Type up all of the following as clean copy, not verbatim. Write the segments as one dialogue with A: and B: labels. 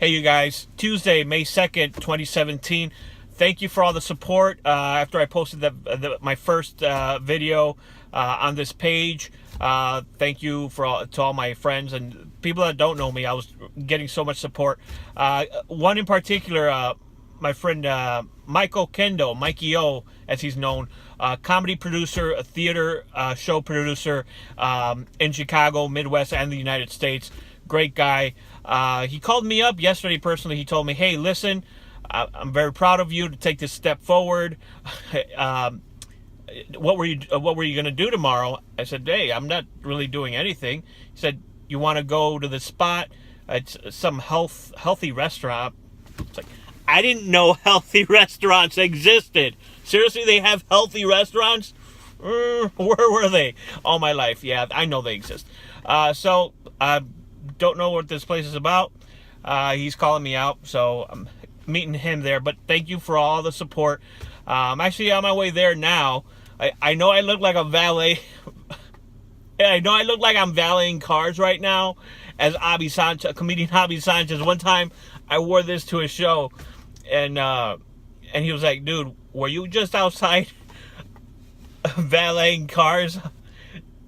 A: Hey, you guys. Tuesday, May 2nd, 2017. Thank you for all the support. After I posted my first video on this page, thank you to all my friends and people that don't know me. I was getting so much support. One in particular, my friend Mike Oquendo, Mikey O, as he's known, comedy producer, a theater show producer in Chicago, Midwest, and the United States. Great guy. He called me up yesterday personally. He told me, hey, listen, I'm very proud of you to take this step forward. What were you going to do tomorrow? I said, hey, I'm not really doing anything. He said, you want to go to the spot? It's some healthy restaurant. It's like, I didn't know healthy restaurants existed. Seriously, they have healthy restaurants? Where were they all my life? Yeah, I know they exist. So don't know what this place is about. He's calling me out, so I'm meeting him there. But thank you for all the support. I'm actually on my way there now. I know I look like a valet. I know I look like I'm valeting cars right now as comedian Abby Sanchez. One time I wore this to a show, and he was like, dude, were you just outside valeting cars?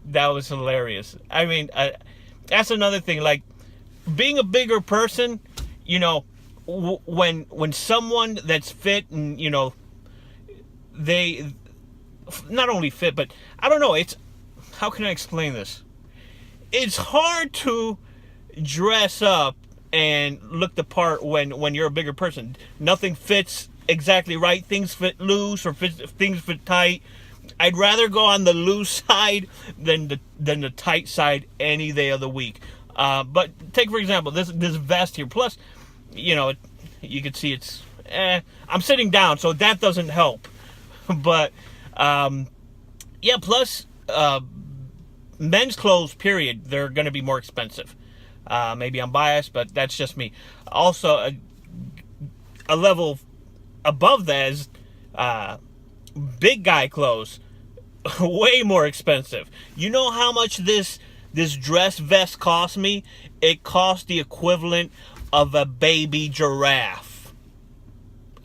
A: That was hilarious. I mean, that's another thing. Like, being a bigger person, you know, when someone that's fit and, you know, they not only fit, but I don't know, it's, how can I explain this? It's hard to dress up and look the part when you're a bigger person. Nothing fits exactly right. Things fit loose or things fit tight. I'd rather go on the loose side than the tight side any day of the week. But take, for example, this vest here. Plus, you know, you can see it's, I'm sitting down, so that doesn't help. But, yeah, plus, men's clothes, period, they're going to be more expensive. Maybe I'm biased, but that's just me. Also, a level above that is big guy clothes, way more expensive. You know how much this dress vest cost me? It cost the equivalent of a baby giraffe.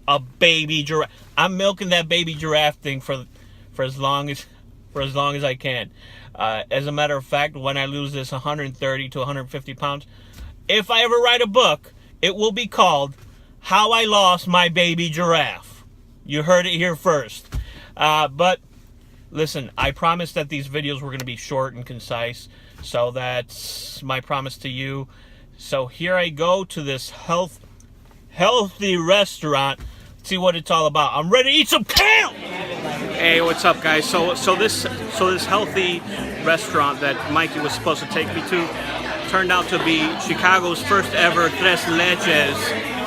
A: A baby giraffe. I'm milking that baby giraffe thing for as long as I can. As a matter of fact, when I lose this 130 to 150 pounds, if I ever write a book, it will be called How I Lost My Baby Giraffe. You heard it here first. But listen, I promised that these videos were going to be short and concise, so that's my promise to you. So here I go to this healthy restaurant. See what it's all about. I'm ready to eat some kale. Hey, what's up, guys? So this healthy restaurant that Mikey was supposed to take me to turned out to be Chicago's first ever Tres Leches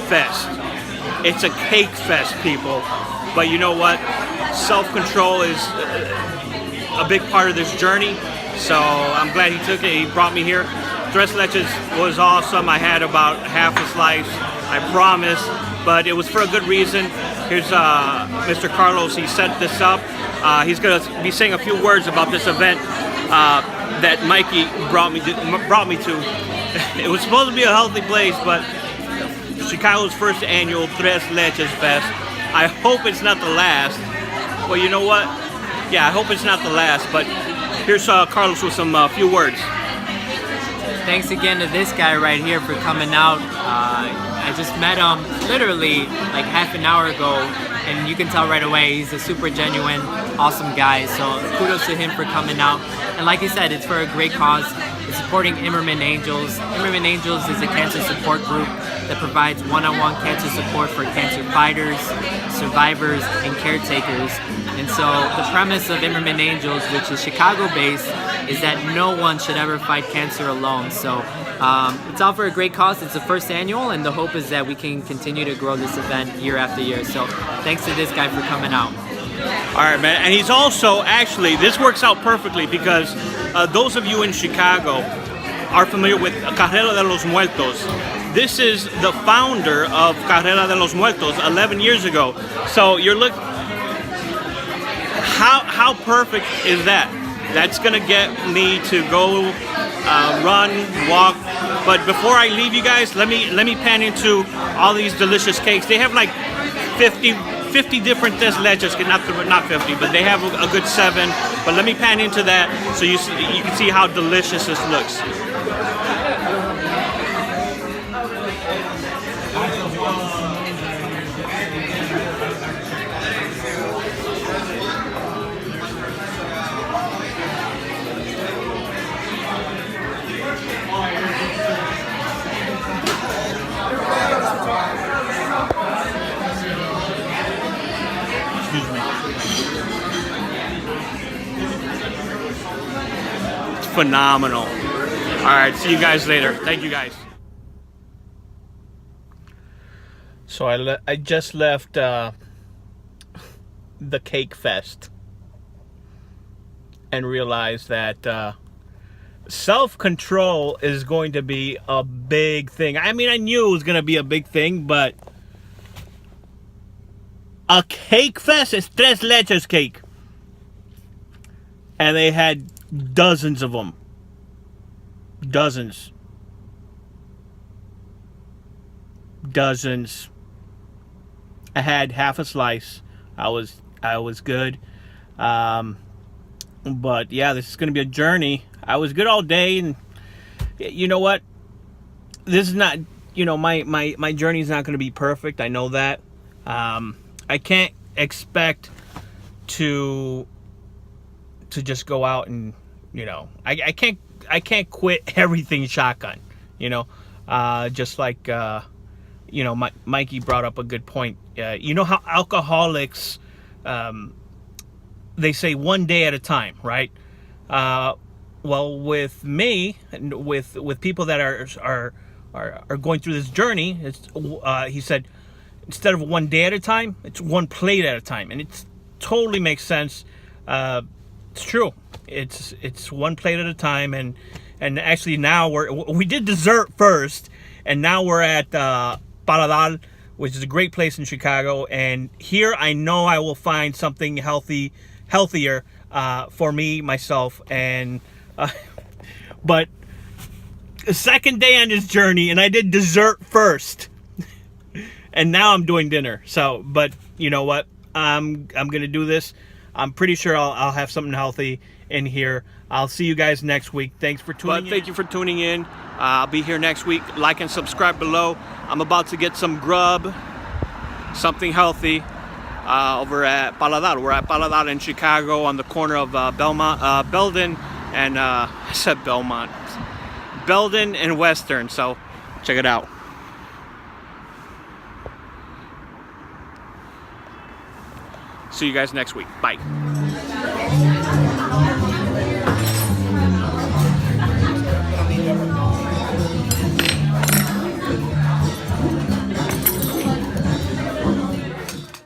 A: Fest. It's a cake fest, people. But you know what? Self-control is a big part of this journey. So I'm glad he took it. He brought me here. Tres Leches was awesome. I had about half a slice, I promise. But it was for a good reason. Here's Mr. Carlos. He set this up. He's going to be saying a few words about this event that Mikey brought me to. It was supposed to be a healthy place, but Chicago's first annual Tres Leches Fest. I hope it's not the last. Well, you know what? Yeah, I hope it's not the last. But here's Carlos with some few words.
B: Thanks again to this guy right here for coming out. I just met him literally like half an hour ago, and you can tell right away he's a super genuine, awesome guy. So kudos to him for coming out. And like he said, it's for a great cause. It's supporting Imerman Angels. Imerman Angels is a cancer support group that provides one-on-one cancer support for cancer fighters, survivors, and caretakers. And so the premise of Imerman Angels, which is Chicago-based, is that no one should ever fight cancer alone. So it's all for a great cause. It's the first annual, and the hope is that we can continue to grow this event year after year. So thanks to this guy for coming out.
A: All right, man. And he's also, actually, this works out perfectly because those of you in Chicago are familiar with Carrera de Los Muertos. This is the founder of Carrera de Los Muertos 11 years ago. So you're looking, how perfect is that? That's gonna get me to go run, walk But before I leave you guys, let me pan into all these delicious cakes. They have like 50 different tres leches, not 50, but they have a good 7. But let me pan into that so you can see how delicious this looks. Phenomenal. All right, see you guys later. Thank you guys. So I just left the Cake Fest and realized that self-control is going to be a big thing. I mean, I knew it was going to be a big thing, but a Cake Fest is tres leches cake. And they had dozens of them. Dozens. I had half a slice. I was good. But yeah, this is going to be a journey. I was good all day, and you know what? This is not, my journey is not going to be perfect. I know that. I can't expect to just go out and, I can't quit everything shotgun, just like, Mikey brought up a good point. You know how alcoholics, they say one day at a time, right? Well, with me and with people that are going through this journey, he said, instead of one day at a time, it's one plate at a time, and it totally makes sense. It's true. It's one plate at a time, and actually now we did dessert first, and now we're at Paladar, which is a great place in Chicago. And here I know I will find something healthier for me, myself, and but the second day on this journey, and I did dessert first, and now I'm doing dinner. So, but you know what? I'm gonna do this. I'm pretty sure I'll have something healthy in here. I'll see you guys next week. Thanks for tuning in. Thank you for tuning in. I'll be here next week. Like and subscribe below. I'm about to get some grub, something healthy, over at Paladar. We're at Paladar in Chicago on the corner of Belden and I said Belmont. Belden and Western. So check it out. See you guys next week. Bye.